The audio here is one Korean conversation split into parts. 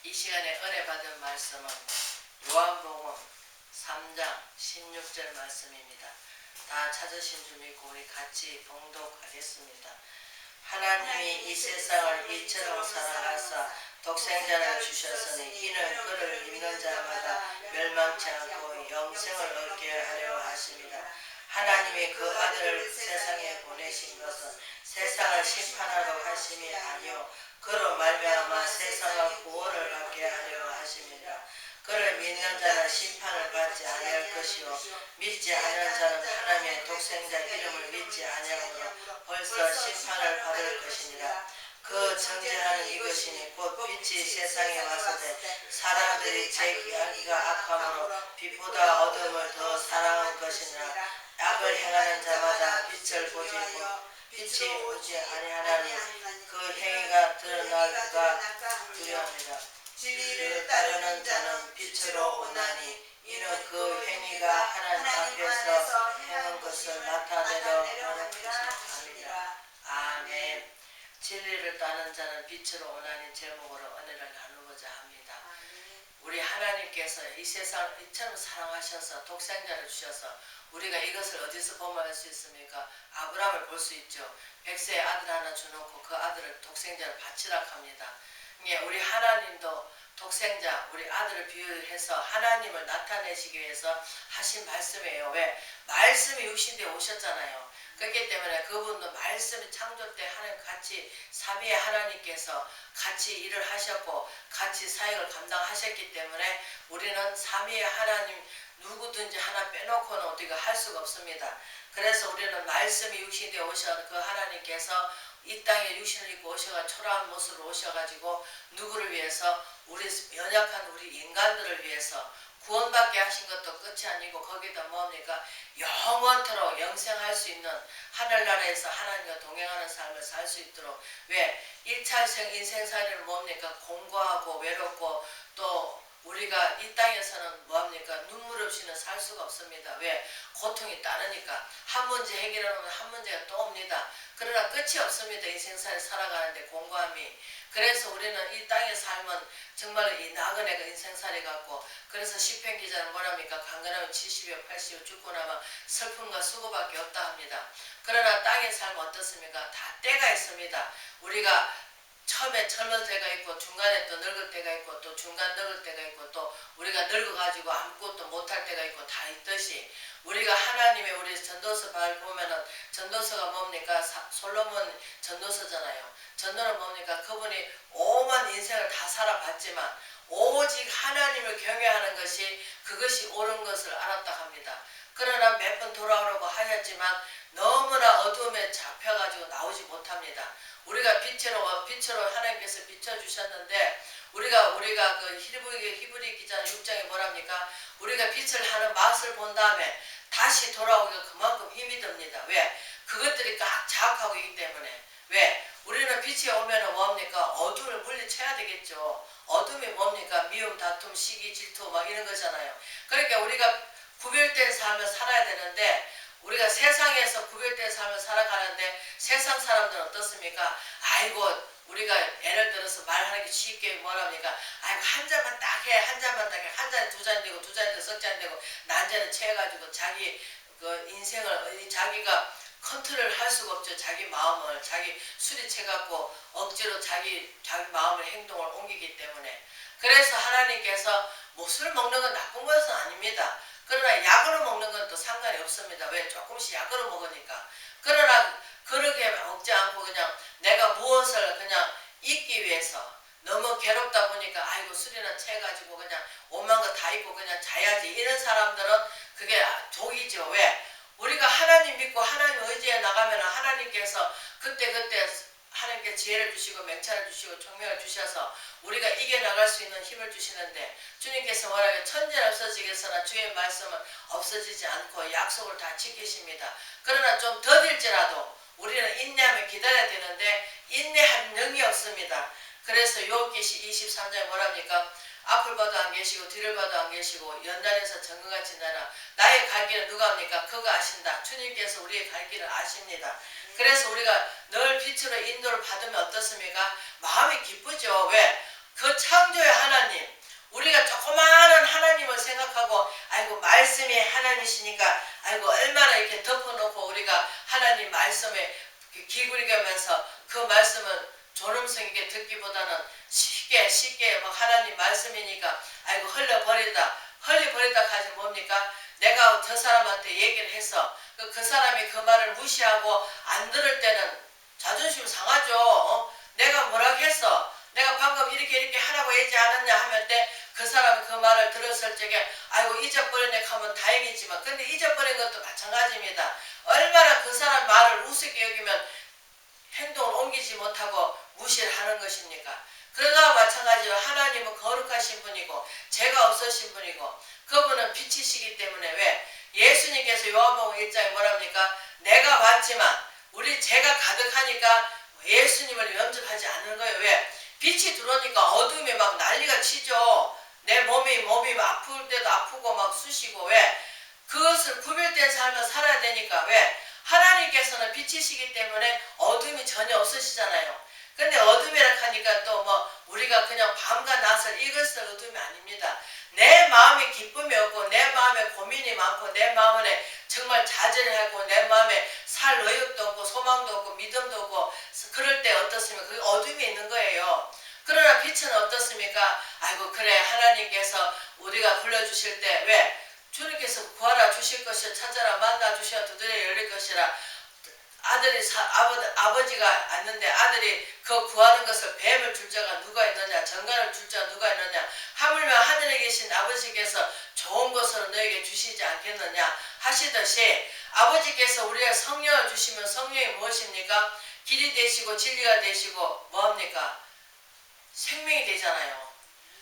이 시간에 은혜 받은 말씀은 요한복음 3장 16절 말씀입니다. 다 찾으신 줄 믿고 우리 같이 봉독하겠습니다. 하나님이 이 세상을 이처럼 사랑하사 독생자를 주셨으니 이는 그를 믿는 자마다 멸망치 않고 영생을 얻게 하려 하심이라. 하나님이 그 아들을 세상에 보내신 것은 세상을 심판하러 하심이 아니요 그로 말미암아 세상의 구원을 받게 하려 하심이라. 그를 믿는 자는 심판을 받지 아니할 것이요 믿지 않은 자는 하나님의 독생자 이름을 믿지 아니하므로 벌써 심판을 받을 것이니라. 그 정죄하는 이것이니 곧 빛이 세상에 왔으되 사람들이 제기하기가 악함으로 빛보다 어둠을 더 사랑한 것이니라. 악을 행하는 자마다 빛을 보지 빛이 오지 아니하나니 그 행위가 드러날까 두려움이라. 진리를 따르는 자는 빛으로 오나니 이는 그 행위가 하나님 앞에서 행한 것을 나타내려 하는 것이라. 아멘. 진리를 따르는 자는 빛으로 오나니 제목으로 은혜를 나누고자 합니다. 우리 하나님께서 이 세상을 이처럼 사랑하셔서 독생자를 주셔서 우리가 이것을 어디서 범할 수 있습니까? 아브라함을 볼 수 있죠. 100세의 아들 하나 주놓고 그 아들을 독생자를 바치라 합니다. 우리 하나님도 독생자 우리 아들을 비유해서 하나님을 나타내시기 위해서 하신 말씀이에요. 왜? 말씀이 육신되어 오셨잖아요. 그렇기 때문에 그분도 말씀이 창조 때 하나님 같이 삼위의 하나님께서 같이 일을 하셨고 같이 사역을 감당하셨기 때문에 우리는 삼위의 하나님 누구든지 하나 빼놓고는 어디가 할 수가 없습니다. 그래서 우리는 말씀이 육신되어 오셔 그 하나님께서 이 땅에 육신을 입고 오셔가 초라한 모습으로 오셔가지고 누구를 위해서 우리 연약한 우리 인간들을 위해서 구원받게 하신 것도 끝이 아니고 거기다 뭡니까? 영원토록 영생할 수 있는 하늘나라에서 하나님과 동행하는 삶을 살 수 있도록. 왜? 1차 인생살이는 뭡니까? 공고하고 외롭고 또 우리가 이 땅에서는 뭐합니까? 눈물 없이는 살 수가 없습니다. 왜? 고통이 따르니까. 한 문제 해결하면 한 문제가 또 옵니다. 그러나 끝이 없습니다. 인생살이 살아가는데 공고함이. 그래서 우리는 이 땅의 삶은 정말 이 나그네 그 인생살이 같고 그래서 시편 기자는 뭐랍니까? 강건하면 70여 80여 죽고 나면 슬픔과 수고밖에 없다 합니다. 그러나 땅의 삶은 어떻습니까? 다 때가 있습니다. 우리가 처음에 젊을 때가 있고 중간에 또 늙을 때가 있고 또 중간 늙을 때가 있고 또 우리가 늙어가지고 아무것도 못할 때가 있고 다 있듯이 우리가 하나님의 우리 전도서 보면은 전도서가 뭡니까? 솔로몬 전도서잖아요. 전도는 뭡니까? 그분이 오만 인생을 다 살아봤지만 오직 하나님을 경외하는 것이 그것이 옳은 것을 알았다 합니다. 그러나 몇 번 돌아오려고 하였지만 너무나 어두움에 잡혀가지고 나오지 못합니다. 우리가 빛으로 하나님께서 비춰주셨는데 우리가 그 히브리 기자 6장에 뭐랍니까? 우리가 빛을 하는 맛을 본 다음에 다시 돌아오기가 그만큼 힘이 듭니다. 왜? 그것들이 꽉 자악하고 있기 때문에. 왜? 우리는 빛이 오면 뭡니까? 어둠을 물리쳐야 되겠죠. 어둠이 뭡니까? 미움, 다툼, 시기, 질투 막 이런 거잖아요. 그러니까 우리가 구별된 삶을 살아야 되는데 우리가 세상에서 구별된 삶을 살아가는데 세상 사람들은 어떻습니까? 아이고 우리가 예를 들어서 말하기 쉽게 뭐랍니까? 아이고 한 잔만 딱 해, 한 잔만 딱 해, 한 잔에 두 잔 되고 두 잔에 석 잔 되고 난잔을 채워가지고 자기 그 인생을 자기가 컨트롤 할 수가 없죠. 자기 마음을 자기 술이 채갖고 억지로 자기 마음을 행동을 옮기기 때문에. 그래서 하나님께서 뭐 술 먹는 건 나쁜 것은 아닙니다. 그러나 약으로 먹는 건 또 상관이 없습니다. 왜? 조금씩 약으로 먹으니까. 그러나 그렇게 먹지 않고 그냥 내가 무엇을 그냥 잊기 위해서 너무 괴롭다 보니까 아이고 술이나 채가지고 그냥 오만 거 다 잊고 그냥 자야지 이런 사람들은 그게 독이죠. 왜? 우리가 하나님 믿고 하나님 의지에 나가면 하나님께서 그때 하나님께 지혜를 주시고 맹찰을 주시고 총명을 주셔서 우리가 이겨나갈 수 있는 힘을 주시는데 주님께서 뭐라고 천지는 없어지겠으나 주의 말씀은 없어지지 않고 약속을 다 지키십니다. 그러나 좀 더딜지라도 우리는 인내하며 기다려야 되는데 인내할 능이 없습니다. 그래서 욥기 23장에 뭐랍니까? 앞을 봐도 안 계시고 뒤를 봐도 안 계시고 연단에서 정금같이 나라 나의 갈 길은 누가 합니까? 그가 아신다. 주님께서 우리의 갈 길을 아십니다. 그래서 우리가 늘 빛으로 인도를 받으면 어떻습니까? 마음이 기쁘죠. 왜? 그 창조의 하나님 아이고 말씀이 하나님이시니까 아이고 얼마나 이렇게 덮어놓고 우리가 하나님 말씀에 기울이면서 그 말씀은 존엄성 있게 듣기보다는 쉽게 뭐 하나님 말씀이니까 아이고 흘려버리다 하지 뭡니까? 내가 저 사람한테 얘기를 해서 그 사람이 그 말을 무시하고 안 들을 때는 자존심 상하죠. 내가 뭐라고 했어? 내가 방금 이렇게 하라고 하지 않았냐 하면 때 그 사람이 그 말을 들었을 적에 아이고 잊어버렸네 하면 다행이지만 근데 잊어버린 것도 마찬가지입니다. 얼마나 그 사람 말을 우습게 여기면 행동을 옮기지 못하고 무시를 하는 것입니까? 그러나 마찬가지로 하나님은 거룩하신 분이고 죄가 없으신 분이고 그분은 빛이시기 때문에 왜? 예수님께서 요한복음 1장에 뭐랍니까? 내가 왔지만 우리 죄가 가득하니까 예수님을 영접하지 않는 거예요. 왜? 빛이 들어오니까 어둠이 막 난리가 치죠. 내 몸이 아플 때도 아프고 막 쑤시고 왜? 그것을 구별된 삶을 살아야 되니까 왜? 하나님께서는 빛이시기 때문에 어둠이 전혀 없으시잖아요. 근데 어둠이라 하니까 또 뭐 우리가 그냥 밤과 낮을 이것을 어둠이 아닙니다. 내 마음에 기쁨이 없고 내 마음에 고민이 많고 내 마음에 정말 좌절하고 내 마음에 살 의욕도 없고 소망도 없고 믿음도 없고 그럴 때 어떻습니까? 그게 어둠이 있는 거예요. 그러나 빛은 어떻습니까? 아이고 그래 하나님께서 우리가 불러주실 때 왜? 주님께서 구하라 주실 것이라 찾아라 만나 주시라 두드려 열릴 것이라 아버지가 왔는데 아들이 그 구하는 것을 뱀을 줄 자가 누가 있느냐 정갈을 줄 자가 누가 있느냐 하물며 하늘에 계신 아버지께서 좋은 것으로 너에게 주시지 않겠느냐 하시듯이 아버지께서 우리가 성령을 주시면 성령이 무엇입니까? 길이 되시고 진리가 되시고 뭐합니까? 생명이 되잖아요.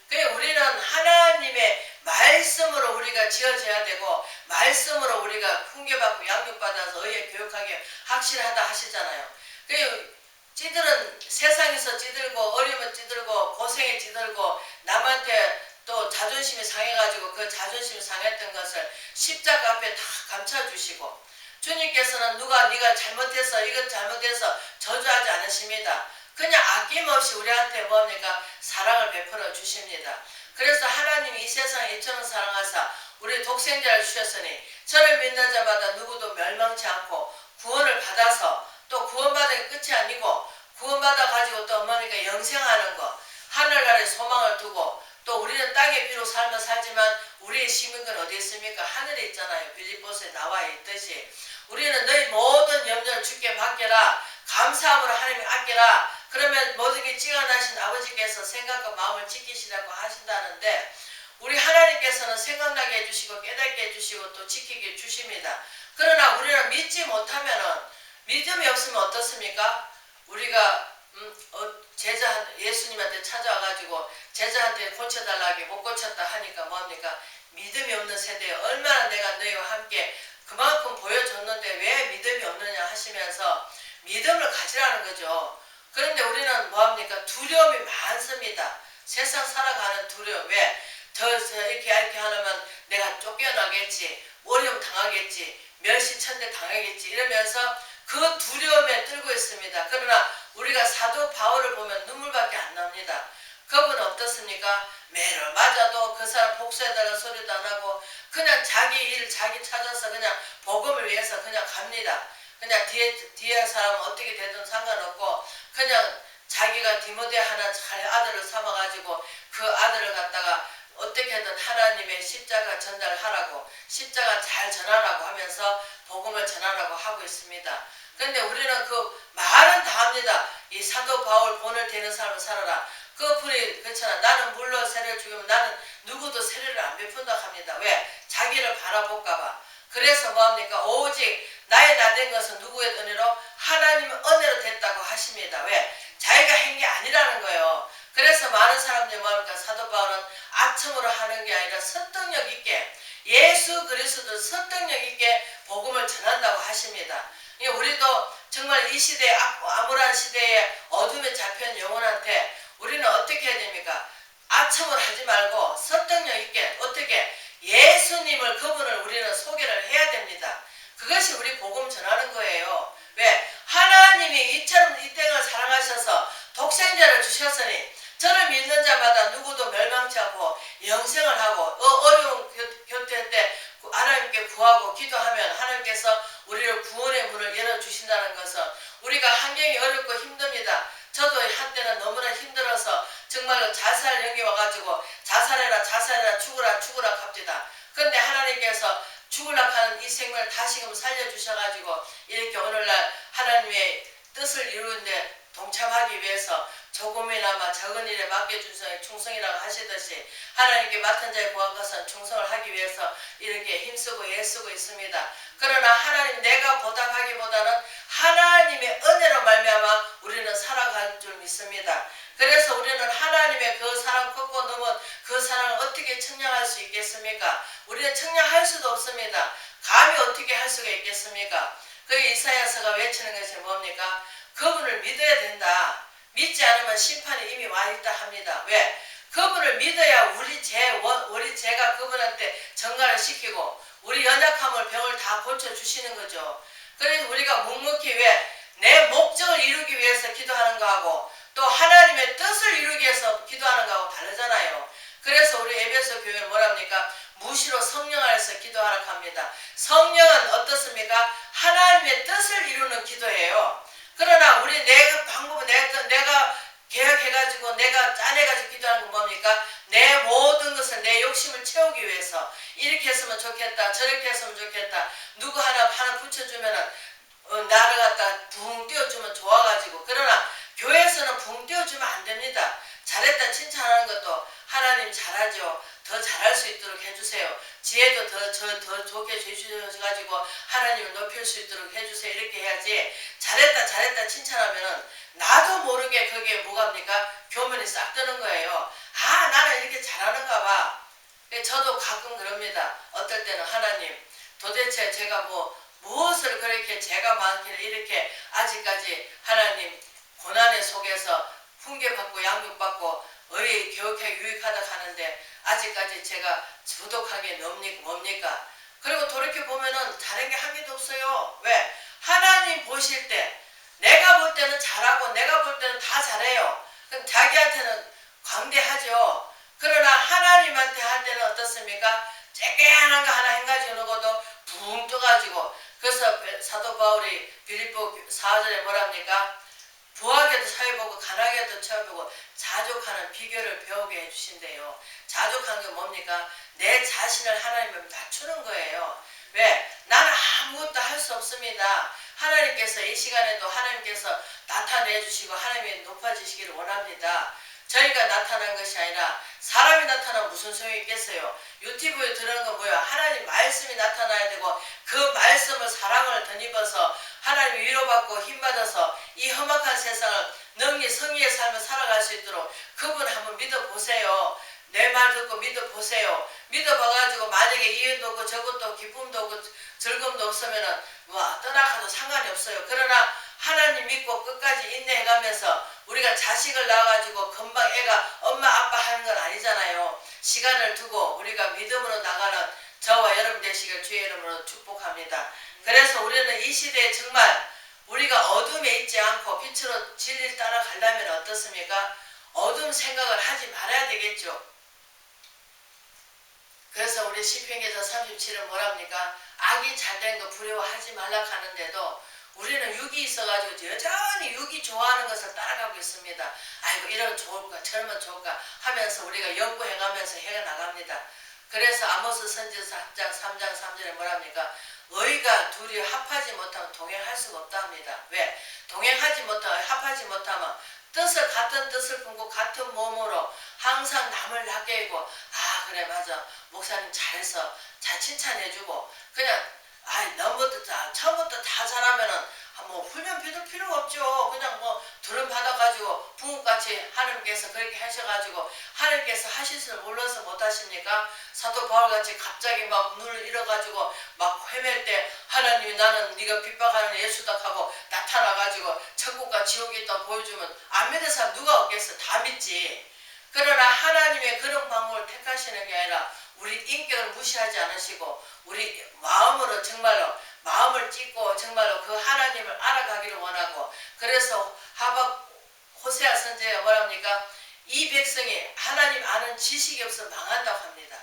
그러니까 우리는 하나님의 말씀으로 우리가 지어져야 되고 말씀으로 우리가 훈계받고 양육받아서 의에 교육하게 확실하다 하시잖아요. 그러니까 찌들은 세상에서 찌들고 어려우면 찌들고 고생에 찌들고 남한테 또 자존심이 상해가지고 그 자존심이 상했던 것을 십자가 앞에 다 감춰주시고 주님께서는 네가 잘못해서 이것 잘못해서 저주하지 않으십니다. 그냥 아낌없이 우리한테 뭡니까? 사랑을 베풀어 주십니다. 그래서 하나님이 이 세상에 이처럼 사랑하사 우리 독생자를 주셨으니 저를 믿는 자마다 누구도 멸망치 않고 구원을 받아서 또 구원받은 게 끝이 아니고 구원받아 가지고 또 뭡니까? 영생하는 것 하늘나라에 소망을 두고 또 우리는 땅에 비록 살면 살지만 우리의 시민은 어디 있습니까? 하늘에 있잖아요. 빌립보서에 나와 있듯이 우리는 너희 모든 염려를 주께 맡겨라. 감사함으로 하나님이 아껴라. 그러면 모든 게 찍어나신 아버지께서 생각과 마음을 지키시라고 하신다는데 우리 하나님께서는 생각나게 해주시고 깨닫게 해주시고 또 지키게 해주십니다. 그러나 우리는 믿지 못하면은 믿음이 없으면 어떻습니까? 우리가 예수님한테 찾아와가지고 제자한테 고쳐달라고 못 고쳤다 하니까 뭐합니까? 믿음이 없는 세대에 얼마나 내가 너희와 함께 그만큼 보여줬는데 왜 믿음이 없느냐 하시면서 믿음을 가지라는 거죠. 그런데 우리는 뭐합니까? 두려움이 많습니다. 세상 살아가는 두려움. 왜? 이렇게 하려면 내가 쫓겨나겠지, 어려움 당하겠지, 멸시천대 당하겠지 이러면서 그 두려움에 떨고 있습니다. 그러나 우리가 사도 바울을 보면 눈물밖에 안 납니다. 그분은 어떻습니까? 매를 맞아도 그 사람 복수해달라는 소리도 안 하고 그냥 자기 일 자기 찾아서 그냥 복음을 위해서 그냥 갑니다. 그냥 뒤에 사람은 어떻게 되든 상관없고 그냥 자기가 디모데 하나 잘 아들을 삼아가지고 그 아들을 갖다가 어떻게든 하나님의 십자가 전달하라고 십자가 잘 전하라고 하면서 복음을 전하라고 하고 있습니다. 그런데 우리는 그 말은 다 합니다. 이 사도 바울 본을 대는 삶을 살아라. 그 분이 그렇잖아. 나는 물로 세례를 주면 나는 누구도 세례를 안 베푼다 합니다. 왜? 자기를 바라볼까봐. 그래서 뭐합니까? 오직 나의 나된 것은 누구의 은혜로? 하나님의 은혜로 됐다고 하십니다. 왜? 자기가 한 게 아니라는 거예요. 그래서 많은 사람들이 뭐합니까? 사도 바울은 아첨으로 하는 게 아니라 설득력 있게 예수 그리스도 설득력 있게 복음을 전한다고 하십니다. 우리도 정말 이 시대에 암울한 시대에 어둠에 잡힌 영혼한테 우리는 어떻게 해야 됩니까? 아첨을 하지 말고 설득력 있게 어떻게 예수님을 그분을 우리는 소개를 해야 됩니다. 그것이 우리 복음 전하는 거예요. 왜? 하나님이 이처럼 이 땅을 사랑하셔서 독생자를 주셨으니 저를 믿는 자마다 누구도 멸망치 않고 영생을 하고 어려운 교태 때 자살 영이 와가지고 자살해라 자살해라 죽으라 죽으라 합디다. 그런데 하나님께서 죽으라 하는 이 생명을 다시금 살려주셔가지고 이렇게 오늘날 하나님의 뜻을 이루는데 동참하기 위해서 조금이나마 적은 일에 맡겨준 충성이라고 하시듯이 하나님께 맡은 자의 구한 것은 충성을 하기 위해서 이렇게 힘쓰고 애쓰고 있습니다. 그러나 하나님 내가 보답하기보다는 하나님의 은혜로 말미암아 우리는 살아갈 줄 믿습니다. 그래서 우리는 하나님의 그 사랑 걷고 넘은 그 사랑을 어떻게 청량할 수 있겠습니까? 우리는 청량할 수도 없습니다. 감히 어떻게 할 수가 있겠습니까? 그 이사야서가 외치는 것이 뭡니까? 그분을 믿어야 된다. 믿지 않으면 심판이 이미 와 있다 합니다. 왜? 그분을 믿어야 우리 죄가 그분한테 전가를 시키고 우리 연약함을 병을 다 고쳐주시는 거죠. 그래서 우리가 묵묵히 왜? 내 목적을 이루기 위해서 기도하는 거하고 또 하나님의 뜻을 이루기 위해서 기도하는 거하고 다르잖아요. 그래서 우리 에베소 교회는 뭐랍니까? 무시로 성령 안에서 기도하라고 합니다. 성령은 어떻습니까? 하나님의 뜻을 이루는 기도예요. 그러나 우리 내 방법은 내가 계획해가지고 내가 짜내가지고 기도하는 건 뭡니까? 내 모든 것을 내 욕심을 채우기 위해서 이렇게 했으면 좋겠다 저렇게 했으면 좋겠다 누구 하나 붙여주면은 나를 갖다 붕 띄워주면 좋아가지고 그러나 교회에서는 붕 띄워주면 안 됩니다. 잘했다 칭찬하는 것도 하나님 잘하죠. 더 잘할 수 있도록 해주세요. 지혜도 더 좋게 해주셔가지고 하나님을 높일 수 있도록 해주세요. 이렇게 해야지 잘했다 칭찬하면은 나도 모르게 그게 뭐갑니까? 교면이 싹 뜨는 거예요. 아 나는 이렇게 잘하는가 봐. 저도 가끔 그럽니다. 어떨 때는 하나님 도대체 제가 무엇을 그렇게 죄가 많기를 이렇게 아직까지 하나님 고난의 속에서 훈계받고 양육받고 의에 교육하게 유익하다 하는데 아직까지 제가 부족하게 뭡니까? 그리고 돌이켜보면은 잘한 게 한 개도 없어요. 왜? 하나님 보실 때 내가 볼 때는 잘하고 내가 볼 때는 다 잘해요. 그럼 자기한테는 광대하죠. 그러나 하나님한테 할 때는 어떻습니까? 쬐개한 거 하나 해가지고 놓고도 붕 떠가지고 그래서 사도 바울이 빌립보 4절에 뭐랍니까? 부하게도 사회보고 가난하게도 처해보고 자족하는 비결을 배우게 해주신대요. 자족하는 게 뭡니까? 내 자신을 하나님을 낮추는 거예요. 왜? 나는 아무것도 할 수 없습니다. 하나님께서 이 시간에도 하나님께서 나타내 주시고 하나님이 높아지시기를 원합니다. 저희가 나타난 것이 아니라 사람이 나타나면 무슨 소용이 있겠어요. 유튜브에 들어오는 건 뭐야? 하나님 말씀이 나타나야 되고 그 말씀을 사랑을 덧입어서 하나님이 위로받고 힘받아서 이 험악한 세상을 능히 성의의 삶을 살아갈 수 있도록 그분 한번 믿어보세요. 내 말 듣고 믿어보세요. 믿어봐가지고 만약에 이윤도 없고 저것도 기쁨도 없고 즐거움도 없으면은 떠나가도 상관이 없어요. 그러나 하나님 믿고 끝까지 인내해가면서 우리가 자식을 낳아가지고 금방 애가 엄마 아빠 하는 건 아니잖아요. 시간을 두고 우리가 믿음으로 나가는 저와 여러분 되시길 주의 이름으로 축복합니다. 그래서 우리는 이 시대에 정말 우리가 어둠에 있지 않고 빛으로 진리를 따라가려면 어떻습니까? 어둠 생각을 하지 말아야 되겠죠. 그래서 우리 시편기서 37은 뭐랍니까? 악이 잘된 거 부러워하지 말라 하는데도 우리는 육이 있어가지고 여전히 육이 좋아하는 것을 따라가고 있습니다. 아이고 이러면 좋을까 저러면 좋을까 하면서 우리가 연구해가면서 해가 나갑니다. 그래서 아모스 선지서 3장 3절에 뭐랍니까? 의가 둘이 합하지 못하면 동행할 수가 없다 합니다. 왜? 동행하지 못하면 합하지 못하면 같은 뜻을 품고 같은 몸으로 항상 남을 낚여이고 아 그래 맞아 목사님 잘했어 잘 칭찬해주고 그냥 처음부터 다 잘하면은 훈련 받을 필요가 없죠. 그냥 두름 받아가지고 부흥같이 하나님께서 그렇게 하셔가지고 하나님께서 하실 줄 몰라서 못하십니까? 사도 바울같이 갑자기 눈을 잃어가지고 헤맬 때 하나님이 나는 네가 핍박하는 예수다 하고 나타나가지고 천국과 지옥이 있다 보여주면 안 믿는 사람 누가 없겠어? 다 믿지. 그러나 하나님의 그런 방법을 택하시는 게 아니라 우리 인격을 무시하지 않으시고 우리 마음으로 정말로 마음을 찢고 정말로 그 하나님을 알아가기를 원하고 그래서 호세아 선지자가 뭐랍니까? 이 백성이 하나님 아는 지식이 없어 망한다고 합니다.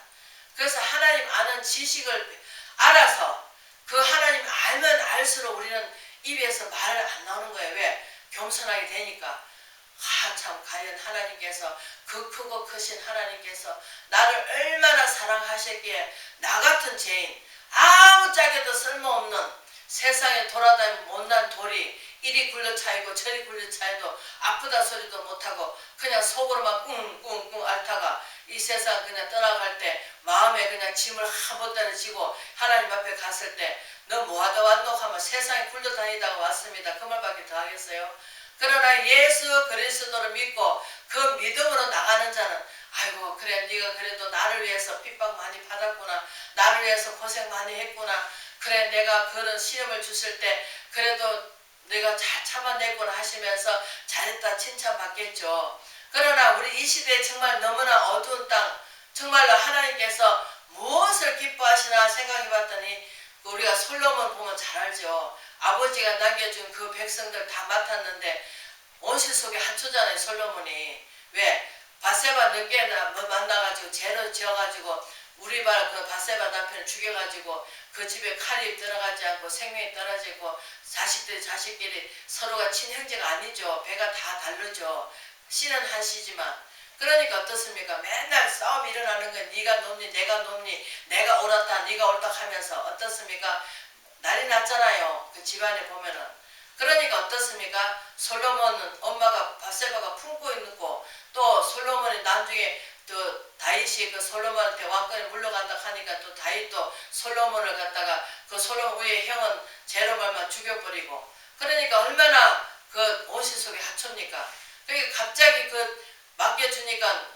그래서 하나님 아는 지식을 알아서 그 하나님 알면 알수록 우리는 입에서 말을 안 나오는 거예요. 왜? 겸손하게 되니까. 참 과연 하나님께서 그 크고 크신 하나님께서 나를 얼마나 사랑하셨기에 나 같은 죄인 아무짝에도 쓸모없는 세상에 돌아다니는 못난 돌이 이리 굴러차이고 저리 굴러차이도 아프다 소리도 못하고 그냥 속으로만 꿍꿍꿍 앓다가 이 세상 그냥 떠나갈 때 마음에 그냥 짐을 한 번따라 지고 하나님 앞에 갔을 때 너 뭐하다 왔노 하면 세상에 굴러다니다가 왔습니다. 그 말밖에 더 하겠어요? 그러나 예수 그리스도를 믿고 그 믿음으로 나가는 자는 아이고 그래 네가 그래도 나를 위해서 핍박 많이 받았구나. 나를 위해서 고생 많이 했구나. 그래 내가 그런 시험을 주실 때 그래도 내가 잘 참아냈구나 하시면서 잘했다 칭찬받겠죠. 그러나 우리 이 시대에 정말 너무나 어두운 땅 정말로 하나님께서 무엇을 기뻐하시나 생각해봤더니 우리가 솔로몬 보면 잘 알죠. 아버지가 남겨준 그 백성들 다 맡았는데 온실 속에 한초잖아요. 솔로몬이. 왜? 밧세바 늦게 만나가지고 죄를 지어가지고 우리발 그 밧세바 남편을 죽여가지고 그 집에 칼이 들어가지 않고 생명이 떨어지고 자식끼리 서로가 친형제가 아니죠. 배가 다 다르죠. 씨는 한 씨지만. 그러니까 어떻습니까? 맨날 싸움이 일어나는 거예요. 네가 높니 내가 높니 내가 옳았다 네가 옳다 하면서 어떻습니까? 난리 났잖아요. 그 집안에 보면은. 그러니까 어떻습니까? 솔로몬은 엄마가 밧세바가 품고 있고 또 솔로몬이 나중에 또 다윗이 그 솔로몬한테 왕권에 물러간다 하니까 또 다윗도 솔로몬을 갖다가 그 솔로몬 위에 형은 제로말만 죽여버리고 그러니까 얼마나 그 온실 속에 하초입니까? 그러니까 갑자기 그 맡겨주니까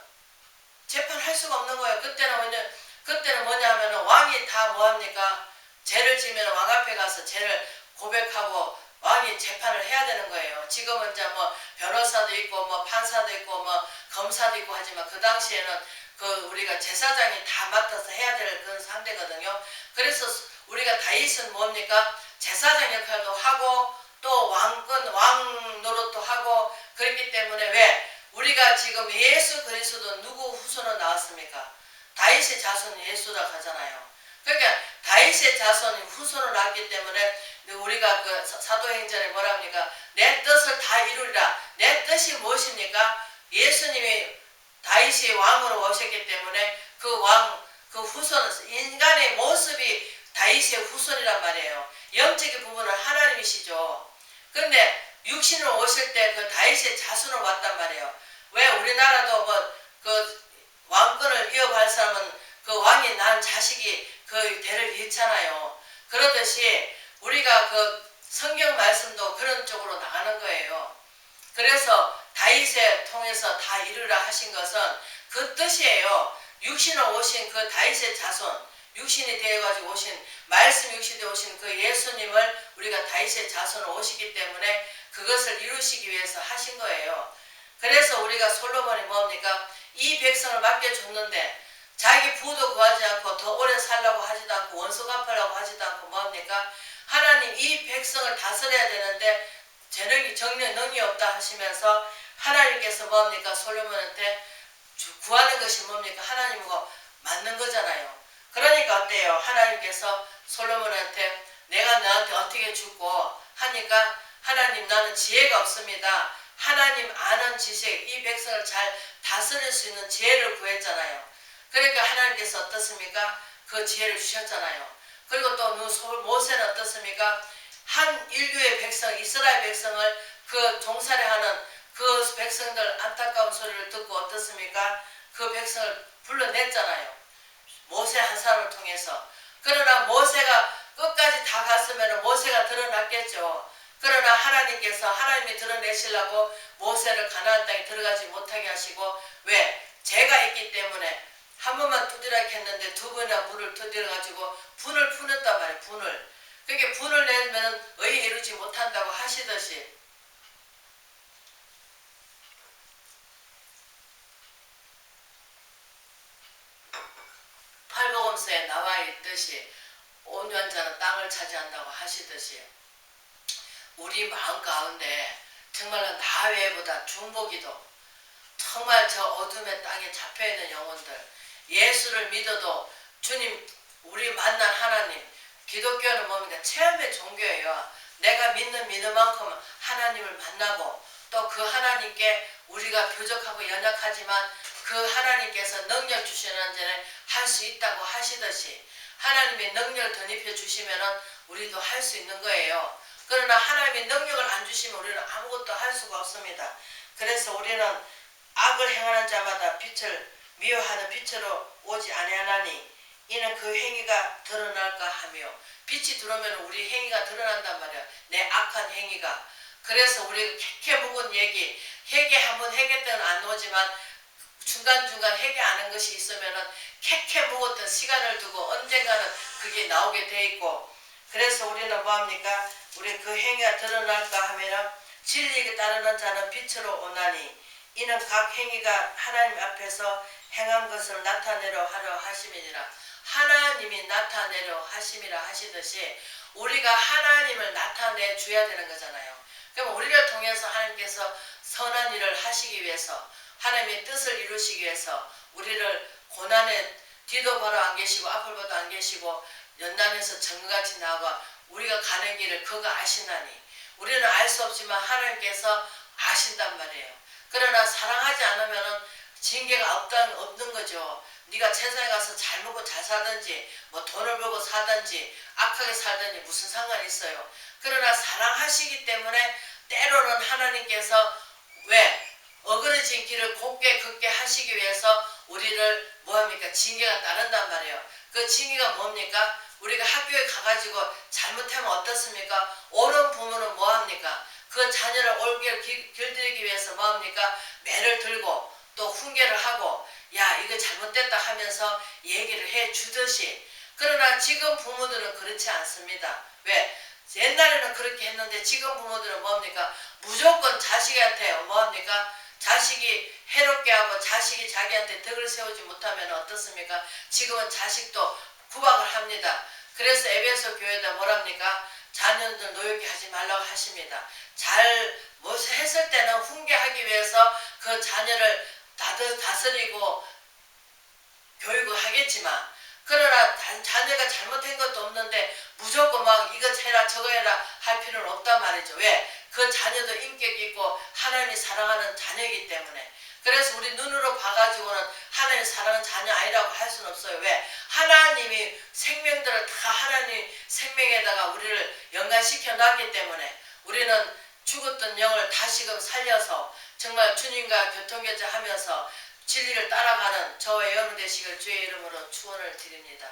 재판할 수가 없는 거예요. 그때는 뭐냐 하면은 왕이 다 뭐합니까? 죄를 지면 왕 앞에 가서 죄를 고백하고 왕이 재판을 해야 되는 거예요. 지금은 이제 뭐 변호사도 있고 뭐 판사도 있고 뭐 검사도 있고 하지만 그 당시에는 그 우리가 제사장이 다 맡아서 해야 될 그런 상대거든요. 그래서 우리가 다윗은 뭡니까? 제사장 역할도 하고 또 왕 노릇도 하고 그랬기 때문에 왜? 우리가 지금 예수 그리스도 누구 후손으로 나왔습니까? 다윗의 자손이 예수라고 하잖아요. 그러니까 다윗의 자손이 후손으로 나왔기 때문에 우리가 그 사도행전에 뭐라 합니까? 내 뜻을 다 이루리라. 내 뜻이 무엇입니까? 예수님이 다윗이 왕으로 오셨기 때문에 그 후손, 인간의 모습이 다윗의 후손이란 말이에요. 영적인 부분은 하나님이시죠. 그런데 육신으로 오실 때 그 다윗의 자손으로 왔단 말이에요. 왜 우리나라도 뭐 그 왕권을 이어갈 사람은 그 왕이 낳은 자식이 그 대를 잇잖아요. 그러듯이 우리가 그 성경 말씀도 그런 쪽으로 나가는 거예요. 그래서 다윗에 통해서 다 이루라 하신 것은 그 뜻이에요. 육신으로 오신 그 다윗의 자손, 육신이 되어가지고 오신 말씀 육신이 되어 오신 그 예수님을 우리가 다윗의 자손으로 오시기 때문에 그것을 이루시기 위해서 하신 거예요. 그래서 우리가 솔로몬이 뭡니까? 이 백성을 맡겨줬는데 자기 부도 구하지 않고 더 오래 살라고 하지도 않고 원수 갚으려고 하지도 않고 뭡니까? 하나님 이 백성을 다스려야 되는데 정령 능이 없다 하시면서 하나님께서 뭡니까? 솔로몬한테 구하는 것이 뭡니까? 하나님과 맞는 거잖아요. 그러니까 어때요? 하나님께서 솔로몬한테 내가 너한테 어떻게 주고 하니까 하나님 나는 지혜가 없습니다. 하나님 아는 지식 이 백성을 잘 다스릴 수 있는 지혜를 구했잖아요. 그러니까 하나님께서 어떻습니까? 그 지혜를 주셨잖아요. 그리고 또 모세는 어떻습니까? 한 인류의 백성 이스라엘 백성을 그 종살이하는 그 백성들 안타까운 소리를 듣고 어떻습니까? 그 백성을 불러냈잖아요. 모세 한 사람을 통해서. 그러나 모세가 끝까지 다 갔으면 모세가 드러났겠죠. 그러나 하나님이 드러내시려고 모세를 가나안 땅에 들어가지 못하게 하시고 왜? 죄가 있기 때문에 한 번만 두드려 했는데 두 번이나 물을 두드려 가지고 분을 풀었단 말이에요. 분을. 그렇게 분을 내면 의에 이루지 못한다고 하시듯이 팔복음서에 나와 있듯이 온유한 자는 땅을 차지한다고 하시듯이 우리 마음 가운데 정말로 나 외보다 중보기도 정말 저 어둠의 땅에 잡혀있는 영혼들 예수를 믿어도 주님 우리 만난 하나님 기독교는 뭡니까? 체험의 종교예요. 내가 믿는 믿음만큼 하나님을 만나고 또 그 하나님께 우리가 부족하고 연약하지만 그 하나님께서 능력 주시는 전에 할 수 있다고 하시듯이 하나님의 능력을 덧입혀 주시면 우리도 할 수 있는 거예요. 그러나 하나님의 능력을 안 주시면 우리는 아무것도 할 수가 없습니다. 그래서 우리는 악을 행하는 자마다 빛을 미워하는 빛으로 오지 아니하나니 이는 그 행위가 드러날까 하며 빛이 들어오면 우리 행위가 드러난단 말이야. 내 악한 행위가. 그래서 우리가 캐캐 묵은 얘기 회개 한번 회개때는 안 오지만 중간중간 회개 안 한 것이 있으면은 캐캐 묵었던 시간을 두고 언젠가는 그게 나오게 돼 있고 그래서 우리는 뭐합니까? 우리 그 행위가 드러날까 하면은 진리에 따르는 자는 빛으로 오나니 이는 각 행위가 하나님 앞에서 행한 것을 나타내려 하려 하심이니라. 하나님이 나타내려 하심이라 하시듯이 우리가 하나님을 나타내 줘야 되는 거잖아요. 그럼 우리를 통해서 하나님께서 선한 일을 하시기 위해서 하나님의 뜻을 이루시기 위해서 우리를 고난에 뒤도 바로 안 계시고 앞을 봐도 안 계시고 연단에서 정같이 나와 우리가 가는 길을 그가 아시나니 우리는 알 수 없지만 하나님께서 아신단 말이에요. 그러나 사랑하지 않으면 징계가 없는 거죠. 네가 세상에 가서 잘 먹고 잘 사든지 뭐 돈을 벌고 사든지 악하게 살든지 무슨 상관이 있어요. 그러나 사랑하시기 때문에 때로는 하나님께서 왜 어그러진 길을 곱게 걷게 하시기 위해서 우리를 뭐합니까? 징계가 따른단 말이에요. 그 징계가 뭡니까? 우리가 학교에 가가지고 잘못하면 어떻습니까? 옳은 부모는 뭐합니까? 그 자녀를 옳게 길들이기 위해서 뭐합니까? 매를 들고 또 훈계를 하고 야 이거 잘못됐다 하면서 얘기를 해주듯이 그러나 지금 부모들은 그렇지 않습니다. 왜? 옛날에는 그렇게 했는데 지금 부모들은 뭡니까? 무조건 자식한테 뭐합니까? 자식이 해롭게 하고 자식이 자기한테 덕을 세우지 못하면 어떻습니까? 지금은 자식도 구박을 합니다. 그래서 에베소 교회에다 뭐랍니까? 자녀들 노엽게 하지 말라고 하십니다. 잘 뭐 했을 때는 훈계하기 위해서 그 자녀를 다스리고 교육을 하겠지만 그러나 자녀가 잘못한 것도 없는데 무조건 막 이거 해라 저거 해라 할 필요는 없단 말이죠. 왜? 그 자녀도 인격이 있고 하나님이 사랑하는 자녀이기 때문에 그래서 우리 눈으로 봐가지고는 하나님 사랑하는 자녀 아니라고 할 수는 없어요. 왜? 하나님이 생명들을 다 하나님 생명에다가 우리를 연관시켜 놨기 때문에 우리는 죽었던 영을 다시금 살려서 정말 주님과 교통교제하면서 진리를 따라가는 저와 여러분 되시길 주의 이름으로 축원을 드립니다.